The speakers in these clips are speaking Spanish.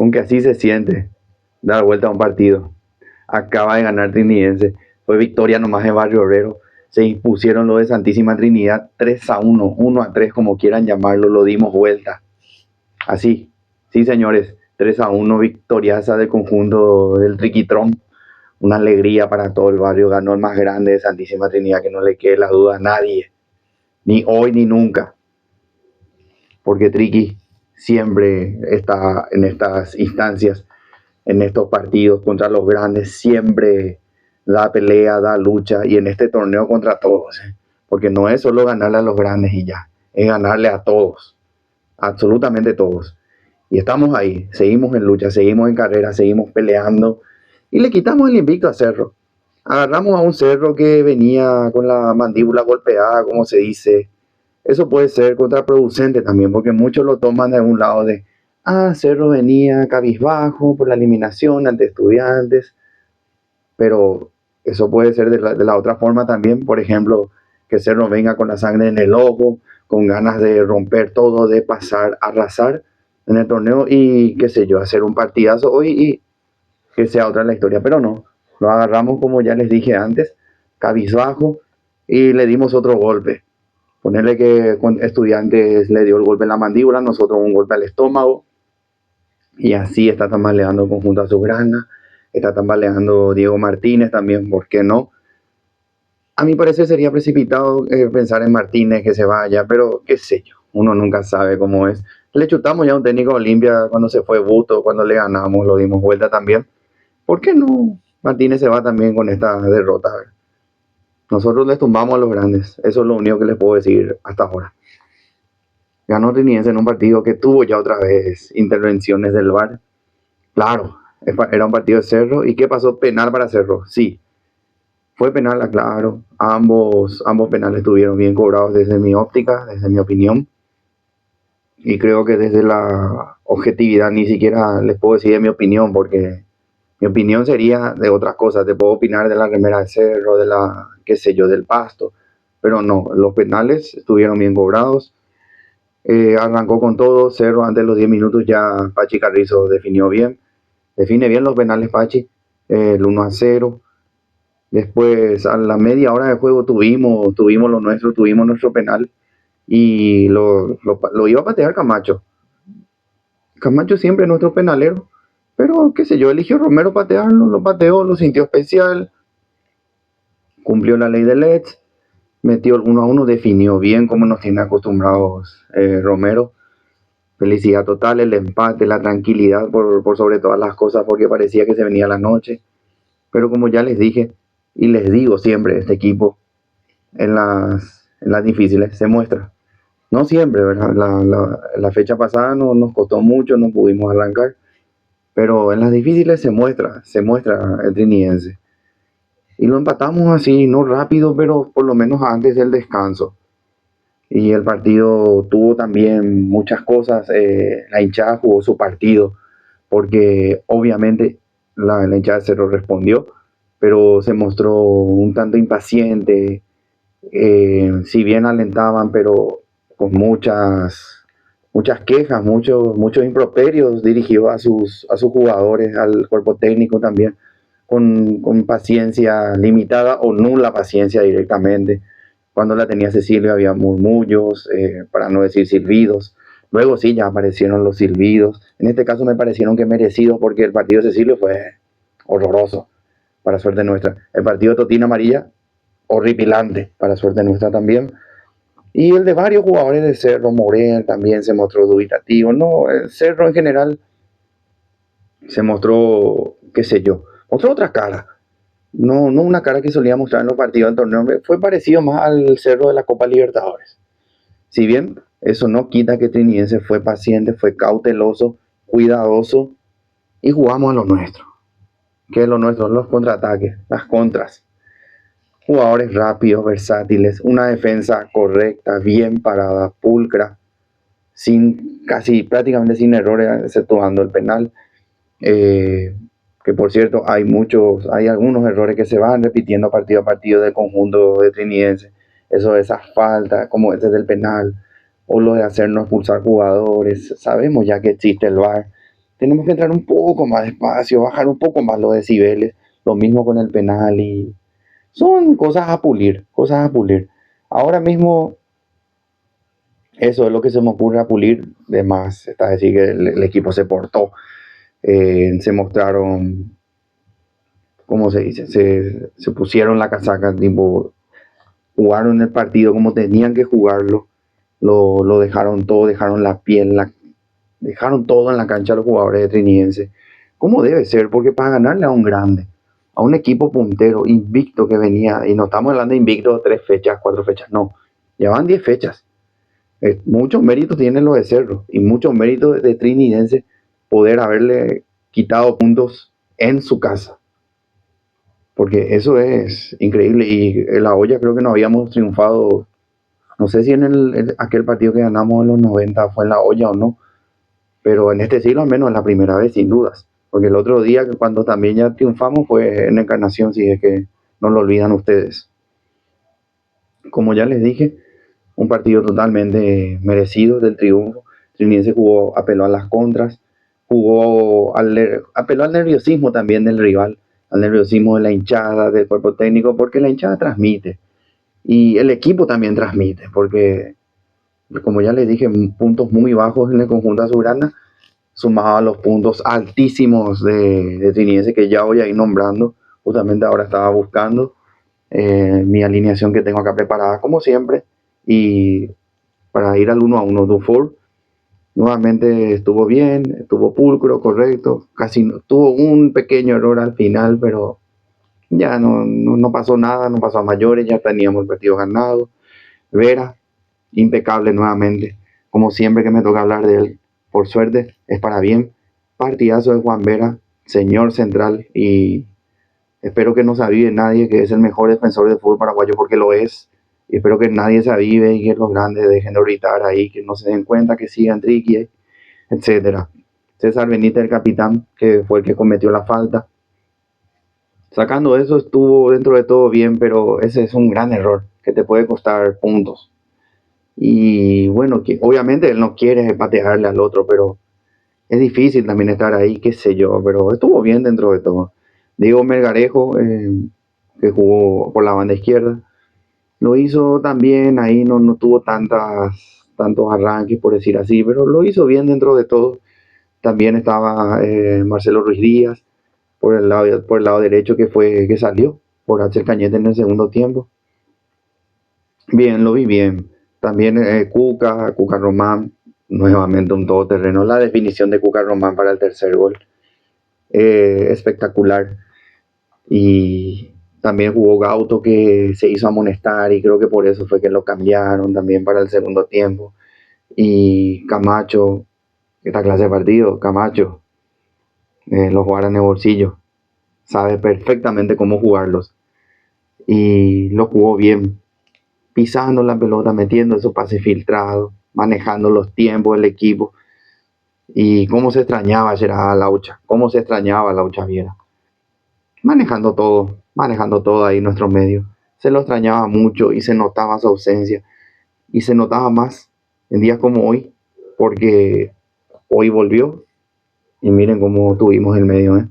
con que así se siente dar vuelta a un partido. Acaba de ganar Trinidense, fue victoria nomás en Barrio Obrero. Se impusieron lo de Santísima Trinidad 3-1, 1-3, como quieran llamarlo, lo dimos vuelta. Así, sí señores, 3-1, victoriaza del conjunto del Triquitrón. Una alegría para todo el barrio, ganó el más grande de Santísima Trinidad, que no le quede la duda a nadie, ni hoy ni nunca, porque Triqui siempre está en estas instancias, en estos partidos contra los grandes, siempre da pelea, da lucha, y en este torneo contra todos, porque no es solo ganarle a los grandes y ya, es ganarle a todos, absolutamente todos. Y estamos ahí, seguimos en lucha, seguimos en carrera, seguimos peleando, y le quitamos el invicto a Cerro. Agarramos a un Cerro que venía con la mandíbula golpeada, como se dice. Eso puede ser contraproducente también, porque muchos lo toman de un lado de, Cerro venía cabizbajo por la eliminación ante Estudiantes, pero eso puede ser de la otra forma también. Por ejemplo, que Cerro venga con la sangre en el ojo, con ganas de romper todo, de pasar, arrasar en el torneo y qué sé yo, hacer un partidazo hoy y que sea otra la historia, pero no, lo agarramos como ya les dije antes, cabizbajo, y le dimos otro golpe. Ponerle que con Estudiantes le dio el golpe en la mandíbula, nosotros un golpe al estómago, y así está tambaleando el conjunto azulgrana, está tambaleando Diego Martínez también, ¿por qué no? A mi parecer sería precipitado pensar en Martínez que se vaya, pero qué sé yo, uno nunca sabe cómo es. Le chutamos ya a un técnico Olimpia cuando se fue Busto, cuando le ganamos, lo dimos vuelta también. ¿Por qué no? Martínez se va también con esta derrota. Nosotros les tumbamos a los grandes. Eso es lo único que les puedo decir hasta ahora. Ganó Trinidense en un partido que tuvo ya otra vez intervenciones del VAR. Claro, era un partido de Cerro. ¿Y qué pasó? Penal para Cerro. Sí, fue penal, claro. Ambos penales estuvieron bien cobrados desde mi óptica, desde mi opinión. Y creo que desde la objetividad ni siquiera les puedo decir de mi opinión, porque mi opinión sería de otras cosas. Te puedo opinar de la remera de Cerro, de la, qué sé yo, del Pasto. Pero no, los penales estuvieron bien cobrados. Arrancó con todo. Cerro antes de los 10 minutos ya Pachi Carrizo definió bien. Define bien los penales Pachi. El 1-0. Después a la media hora de juego tuvimos lo nuestro, tuvimos nuestro penal. Y lo iba a patear Camacho. Camacho siempre es nuestro penalero. Pero qué sé yo, eligió Romero patearlo, lo pateó, lo sintió especial, cumplió la ley de Letts, metió el 1-1, definió bien como nos tiene acostumbrados Romero. Felicidad total, el empate, la tranquilidad por sobre todas las cosas, porque parecía que se venía la noche. Pero como ya les dije, y les digo siempre, este equipo en las difíciles se muestra. No siempre, ¿verdad? La fecha pasada nos costó mucho, no pudimos arrancar. Pero en las difíciles se muestra el Trinidense. Y lo empatamos así, no rápido, pero por lo menos antes del descanso. Y el partido tuvo también muchas cosas. La hinchada jugó su partido, porque obviamente la hinchada de Cerro respondió, pero se mostró un tanto impaciente. Si bien alentaban, pero con muchas quejas, muchos improperios dirigidos a sus jugadores, al cuerpo técnico también, con paciencia limitada o nula paciencia directamente. Cuando la tenía Cecilio había murmullos, para no decir silbidos. Luego sí, ya aparecieron los silbidos. En este caso me parecieron que merecidos, porque el partido de Cecilio fue horroroso, para suerte nuestra. El partido de Totina Amarilla, horripilante, para suerte nuestra también. Y el de varios jugadores de Cerro, Morel también se mostró dubitativo. No, el Cerro en general se mostró, qué sé yo, mostró otra cara. No una cara que solía mostrar en los partidos del torneo. Fue parecido más al Cerro de la Copa Libertadores. Si bien eso no quita que Trinidense fue paciente, fue cauteloso, cuidadoso y jugamos a lo nuestro. ¿Qué es lo nuestro? Los contraataques, las contras. Jugadores rápidos, versátiles, una defensa correcta, bien parada, pulcra, casi prácticamente sin errores, exceptuando el penal. Que por cierto hay algunos errores que se van repitiendo partido a partido del conjunto de Trinidense. Eso de esas faltas, como este del penal, o lo de hacernos expulsar jugadores. Sabemos ya que existe el VAR, tenemos que entrar un poco más despacio, bajar un poco más los decibeles, lo mismo con el penal y son cosas a pulir, cosas a pulir. Ahora mismo eso es lo que se me ocurre a pulir de más, es decir, que el equipo se portó, se mostraron, ¿cómo se dice? Se pusieron la casaca, tipo, jugaron el partido como tenían que jugarlo, lo dejaron todo, dejaron la piel, dejaron todo en la cancha los jugadores de Trinidense, como debe ser, porque para ganarle a un grande, a un equipo puntero, invicto que venía, y no estamos hablando de invicto 3 fechas, 4 fechas, no, llevan 10 fechas. Muchos méritos tienen los de Cerro y muchos méritos de Trinidense poder haberle quitado puntos en su casa. Porque eso es increíble. Y en la olla creo que no habíamos triunfado. No sé si en aquel partido que ganamos en los 90 fue en la olla o no. Pero en este siglo al menos es la primera vez, sin dudas. Porque el otro día, cuando también ya triunfamos, fue en Encarnación, si es que no lo olvidan ustedes. Como ya les dije, un partido totalmente merecido del triunfo. Trinidad jugó, apeló a las contras, apeló al nerviosismo también del rival, al nerviosismo de la hinchada, del cuerpo técnico, porque la hinchada transmite y el equipo también transmite, porque como ya les dije, puntos muy bajos en el conjunto azulgrana, sumado a los puntos altísimos de Trinidad que ya voy a ir nombrando, justamente ahora estaba buscando mi alineación que tengo acá preparada como siempre y para ir al 1-1. Dufour nuevamente estuvo bien, estuvo pulcro, correcto, casi tuvo un pequeño error al final, pero ya no pasó nada, no pasó a mayores, ya teníamos el partido ganado. Vera, impecable nuevamente, como siempre que me toca hablar de él, por suerte es para bien. Partidazo de Juan Vera, señor central, y espero que no se avive nadie que es el mejor defensor del fútbol paraguayo, porque lo es. Y espero que nadie se avive y que los grandes dejen de gritar ahí, que no se den cuenta, que sigan Triqui, etcétera. César Benítez, el capitán, que fue el que cometió la falta. Sacando eso, estuvo dentro de todo bien, pero ese es un gran error que te puede costar puntos. Y bueno, que obviamente él no quiere patearle al otro, pero es difícil también estar ahí, qué sé yo, pero estuvo bien dentro de todo. Diego Melgarejo, que jugó por la banda izquierda, lo hizo también, ahí no tuvo tantos arranques, por decir así, pero lo hizo bien dentro de todo. También estaba Marcelo Ruiz Díaz por el lado derecho que salió por Axel Cañete en el segundo tiempo. Bien, lo vi bien. También Cuca Román, nuevamente un todoterreno. La definición de Cuca Román para el tercer gol, espectacular. Y también jugó Gauto, que se hizo amonestar y creo que por eso fue que lo cambiaron también para el segundo tiempo. Y Camacho, esta clase de partido, Camacho, los jugará en el bolsillo, sabe perfectamente cómo jugarlos y lo jugó bien, pisando la pelota, metiendo esos pases filtrados, manejando los tiempos del equipo. Y cómo se extrañaba Gerard Laucha, cómo se extrañaba Laucha Viera, manejando todo ahí en nuestro medio. Se lo extrañaba mucho y se notaba su ausencia. Y se notaba más en días como hoy, porque hoy volvió y miren cómo tuvimos el medio,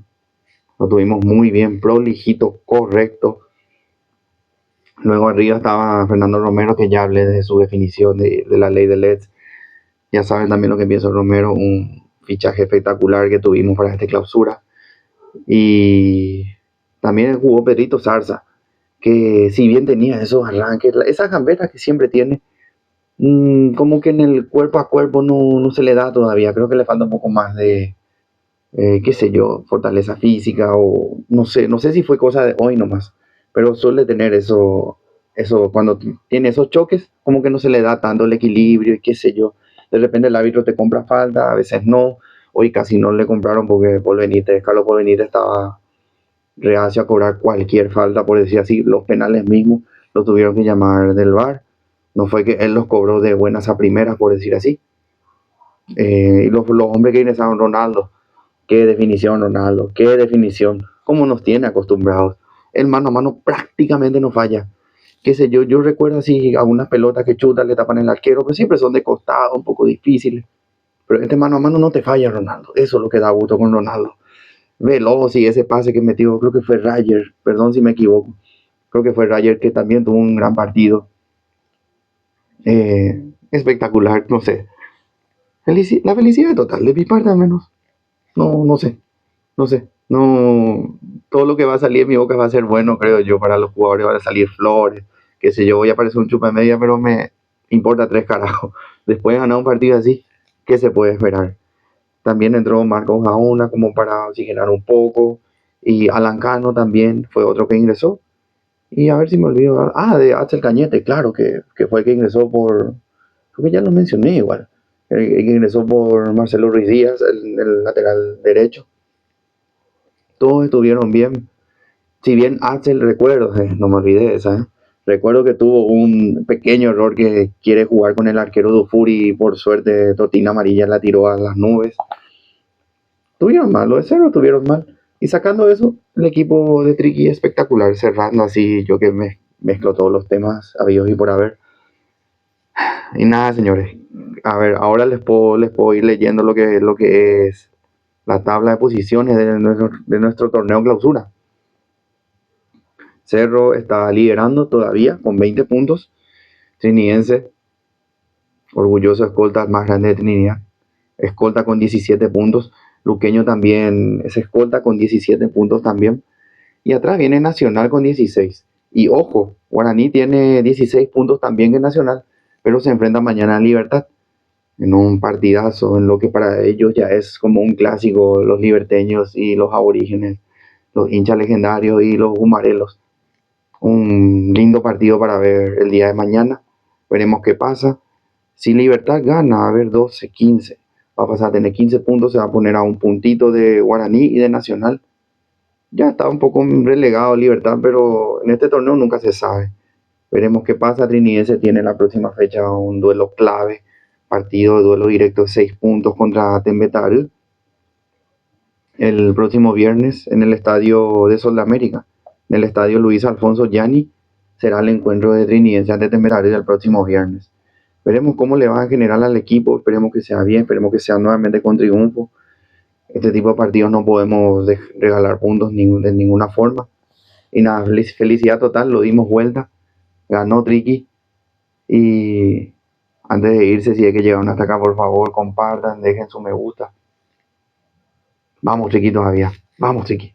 lo tuvimos muy bien, prolijito, correcto. Luego arriba estaba Fernando Romero, que ya hablé de su definición de la ley de LEDs. Ya saben también lo que piensa Romero, un fichaje espectacular que tuvimos para esta clausura. Y también jugó Pedrito Zarza, que si bien tenía esos arranques, esas gambetas que siempre tiene, como que en el cuerpo a cuerpo no se le da todavía. Creo que le falta un poco más de, qué sé yo, fortaleza física o no sé si fue cosa de hoy nomás, pero suele tener eso cuando tiene esos choques, como que no se le da tanto el equilibrio y qué sé yo. De repente el árbitro te compra falta, a veces no. Hoy casi no le compraron porque Carlos Paul Benítez estaba reacio a cobrar cualquier falta, por decir así. Los penales mismos los tuvieron que llamar del VAR. No fue que él los cobró de buenas a primeras, por decir así. Y los hombres que ingresaron, Ronaldo, qué definición Ronaldo, qué definición, cómo nos tiene acostumbrados. El mano a mano prácticamente no falla. Qué sé yo recuerdo así algunas pelotas que chutan, le tapan el arquero, pero siempre son de costado, un poco difíciles. Pero este mano a mano no te falla Ronaldo. Eso es lo que da gusto con Ronaldo. Veloz y ese pase que metió, creo que fue Rayer, perdón si me equivoco. Creo que fue Rayer que también tuvo un gran partido. Espectacular, no sé. La felicidad total, de mi parte al menos. No sé, no sé. No, todo lo que va a salir en mi boca va a ser bueno, creo yo, para los jugadores. Van a salir flores, qué sé yo, voy a parecer un chupa media, pero me importa tres carajos. Después de ganar un partido así, ¿qué se puede esperar? También entró Marcos Gaona como para oxigenar un poco. Y Alan Cano también fue otro que ingresó. Y a ver si me olvido. De Axel Cañete, claro, que fue el que ingresó por. Creo que ya lo mencioné igual. El que ingresó por Marcelo Ruiz Díaz, el lateral derecho. Todos estuvieron bien. Si bien Axel, recuerdo, no me olvidé de esa, recuerdo que tuvo un pequeño error que quiere jugar con el arquero Dufour y por suerte Totina Amarilla la tiró a las nubes. Tuvieron mal, los de Cerro tuvieron mal. Y sacando eso, el equipo de Triqui espectacular, cerrando así, yo que mezclo todos los temas habidos y por haber. Y nada, señores. A ver, ahora les puedo ir leyendo lo que es la tabla de posiciones de nuestro torneo clausura. Cerro está liderando todavía con 20 puntos. Trinidense, orgulloso escolta más grande de Trinidad. Escolta con 17 puntos. Luqueño también es escolta con 17 puntos también. Y atrás viene Nacional con 16. Y ojo, Guaraní tiene 16 puntos también que Nacional, pero se enfrenta mañana a Libertad en un partidazo, en lo que para ellos ya es como un clásico, los liberteños y los aborígenes, los hinchas legendarios y los humarelos. Un lindo partido para ver el día de mañana. Veremos qué pasa. Si Libertad gana, a ver, 12-15, va a pasar a tener 15 puntos, se va a poner a un puntito de Guaraní y de Nacional. Ya está un poco relegado Libertad, pero en este torneo nunca se sabe. Veremos qué pasa. Trinidense tiene la próxima fecha un duelo clave, partido de duelo directo 6 puntos contra Tembetaru el próximo viernes en el estadio de Sol de América, en el estadio Luis Alfonso Gianni, será el encuentro de Trinidense ante Tembetaru el próximo viernes. Veremos cómo le va en general al equipo, esperemos que sea bien, esperemos que sea nuevamente con triunfo. Este tipo de partidos no podemos regalar puntos de ninguna forma. Y nada, felicidad total, lo dimos vuelta, ganó Triqui. Y antes de irse, si es que llegaron hasta acá, por favor, compartan, dejen su me gusta. Vamos, Triqui, todavía. Vamos, Triqui.